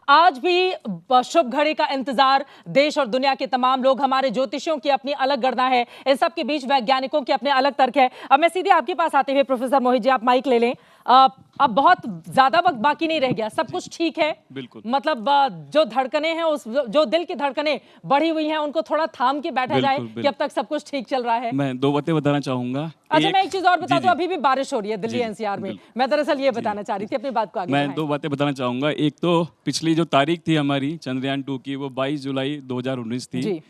आज भी शुभ घड़ी का इंतजार देश और दुनिया के तमाम लोग, हमारे ज्योतिषियों की अपनी अलग गणना है, इन सब के बीच वैज्ञानिकों के अपने अलग तर्क है। अब मैं सीधे आपके पास आते हुए प्रोफेसर मोहित जी, आप माइक ले लें। अब बहुत ज्यादा वक्त बाकी नहीं रह गया, सब कुछ ठीक है। बिल्कुल। मतलब जो धड़कने हैं, उस जो दिल की धड़कने बढ़ी हुई हैं, उनको थोड़ा थाम के बैठा जाए कि अब तक सब कुछ ठीक चल रहा है। मैं दो बातें बताना चाहूंगा। अच्छा, मैं एक चीज और बता दूं, अभी भी बारिश हो रही है दिल्ली एनसीआर में। मैं दरअसल ये बताना चाह रही थी, अपनी बात को आगे मैं दो बातें बताना चाहूंगा। एक तो पिछली जो तारीख थी हमारी चंद्रयान 2 की, वो 22 जुलाई 2019 थी।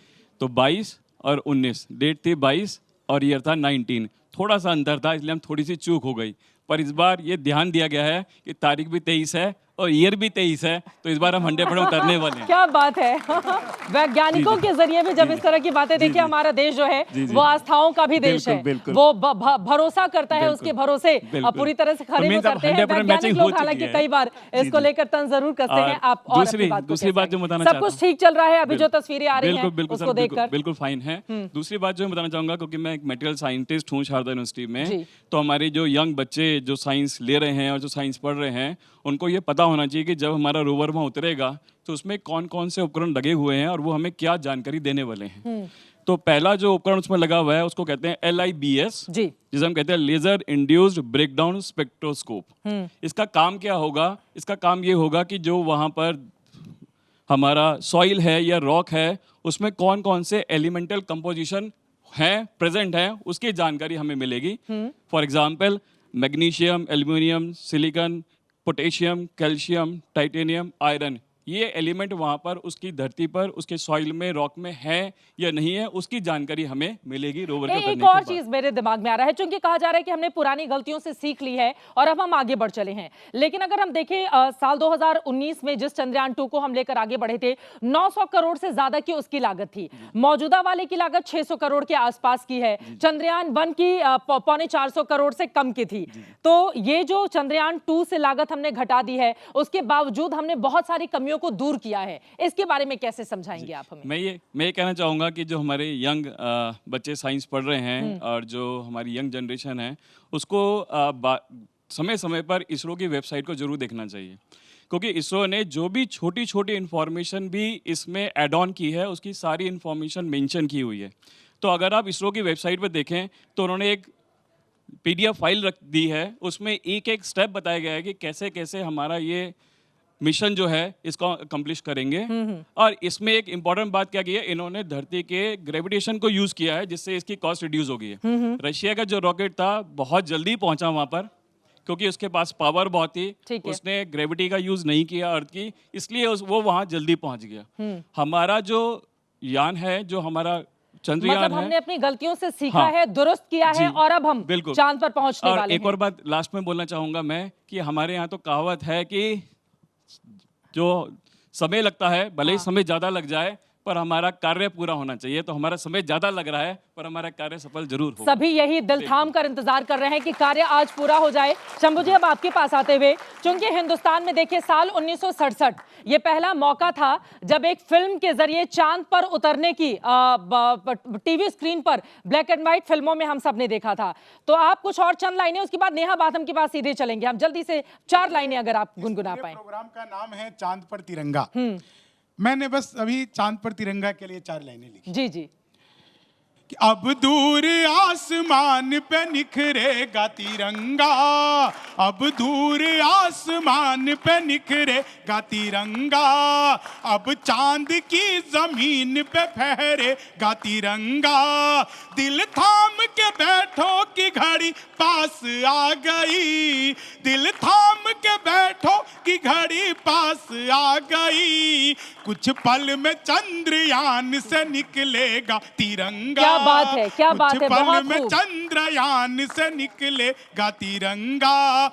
तो 22 और 19 डेट थी, 22 और ईयर था 19। थोड़ा सा अंतर था, इसलिए हम थोड़ी सी चूक हो गई। पर इस बार ये ध्यान दिया गया है कि तारीख भी 23 है और ईयर भी 23 है, तो इस बार हम 100% उतरने वाले हैं। क्या बात है। वैज्ञानिकों के जरिए भी जब इस तरह की बातें देखिए, हमारा देश जो है वो आस्थाओं का भी देश है। वो भरोसा करता है, उसके भरोसे पूरी तरह से खरे उतरते हैं। वैज्ञानिक लोग हालांकि कई बार इसको लेकर तंज जरूर कसते हैं। आप और दूसरी बात जो बताना चाहता हूं, सब कुछ ठीक चल रहा है अभी जो तस्वीरें आ रही हैं उसको देखकर बिल्कुल फाइन है। दूसरी बात जो मैं बताना चाहूंगा, क्योंकि मैं एक मटेरियल साइंटिस्ट हूँ शारदा यूनिवर्सिटी में, तो हमारे जो यंग बच्चे जो साइंस ले रहे हैं और जो साइंस पढ़ रहे हैं, उनको ये पता होना चाहिए कि जब हमारा रोवर वहाँ उतरेगा तो उसमें कौन कौन से उपकरण लगे हुए हैं और वो हमें क्या जानकारी देने वाले हैं। तो पहला जो उपकरण उसमें लगा हुआ है उसको कहते हैं LIBS, जिसे हम कहते हैं लेजर इंड्यूस्ड ब्रेकडाउन स्पेक्ट्रोस्कोप। इसका काम क्या होगा? इसका काम ये होगा कि जो वहाँ पर हमारा सॉइल है या रॉक है, उसमें कौन कौन से एलिमेंटल कंपोजिशन है, प्रेजेंट है, उसकी जानकारी हमें मिलेगी। For example magnesium, aluminium, silicon, potassium, calcium, titanium, iron, ये एलिमेंट वहाँ पर उसकी धरती पर, उसके सॉइल में, रॉक में है या नहीं है, उसकी जानकारी हमें मिलेगी रोवर के उतरने के बाद। एक और चीज मेरे दिमाग में आ रहा है, क्योंकि कहा जा रहा है कि हमने पुरानी गलतियों से सीख ली है और अब हम आगे बढ़ चले हैं। लेकिन अगर हम देखें साल 2019 में जिस चंद्रयान 2 को हम लेकर आगे बढ़े थे, 900 करोड़ से ज्यादा की उसकी लागत थी। मौजूदा वाले की लागत 600 करोड़ के आसपास की है। चंद्रयान 1 की 325 करोड़ से कम की थी। तो ये जो चंद्रयान 2 से लागत हमने घटा दी है, उसके बावजूद हमने बहुत सारी कमियों को दूर किया है। इसके बारे में कैसे समझाएंगे आप हमें? मैं ये कहना चाहूंगा कि जो हमारे यंग बच्चे साइंस पढ़ रहे हैं और जो हमारी यंग जनरेशन है, उसको समय समय पर इसरो की वेबसाइट को जरूर देखना चाहिए, क्योंकि इसरो ने जो भी छोटी छोटी इंफॉर्मेशन भी इसमें ऐड ऑन की है, उसकी सारी इंफॉर्मेशन मेंशन की हुई है। तो अगर आप इसरो की वेबसाइट पर देखें तो उन्होंने एक PDF फाइल रख दी है, उसमें एक एक स्टेप बताया गया है कि कैसे कैसे हमारा ये मिशन जो है इसको अकम्प्लिश करेंगे। और इसमें एक इंपॉर्टेंट बात क्या की है, इन्होंने धरती के ग्रेविटेशन को यूज किया है, जिससे इसकी कॉस्ट रिड्यूस हो गई है। रशिया का जो रॉकेट था बहुत जल्दी पहुंचा वहां पर, क्योंकि उसके पास पावर बहुत थी, उसने ग्रेविटी का यूज नहीं किया अर्थ की, इसलिए वो वहां जल्दी पहुंच गया। हमारा जो यान है, जो हमारा चंद्रयान मतलब हमने अपनी गलतियों से सीखा है, दुरुस्त किया है और अब हम चांद पर पहुंचने वाले हैं। एक और बात लास्ट में बोलना चाहूंगा मैं, कि हमारे यहाँ तो कहावत है कि जो समय लगता है, भले ही समय ज्यादा लग जाए, पर हमारा कार्य पूरा होना चाहिए। तो हमारा समय ज्यादा लग रहा है, पर हमारा कार्य सफल जरूर होगा। सभी यही दिल थाम कर इंतजार कर रहे हैं कि कार्य आज पूरा हो जाए। शंभू जी, अब आपके पास आते हुए, क्योंकि हिंदुस्तान में देखिए साल 1967 ये पहला मौका था जब एक फिल्म के जरिए चांद पर उतरने की टीवी स्क्रीन पर ब्लैक एंड व्हाइट फिल्मों में हम सब ने देखा था। तो आप कुछ और चंद लाइनें, उसके बाद नेहा बाथम के पास सीधे चलेंगे हम। जल्दी से 4 लाइनें अगर आप गुनगुना पाए। प्रोग्राम का नाम है चांद पर तिरंगा। मैंने बस अभी चांद पर तिरंगा के लिए 4 लाइनें लिखी। जी जी। कि अब दूर आसमान पे निखरेगा तिरंगा, अब दूर आसमान पे निखरेगा तिरंगा, अब चांद की जमीन पे फहरेगा तिरंगा, दिल थाम के बैठो कि घड़ी पास आ गई, दिल थाम के बैठो कि घड़ी पास आ गई, कुछ पल में चंद्रयान से निकलेगा तिरंगा। क्या बात है, क्या बात है, कुछ पल बहुत में खूब। चंद्रयान से निकलेगा तिरंगा।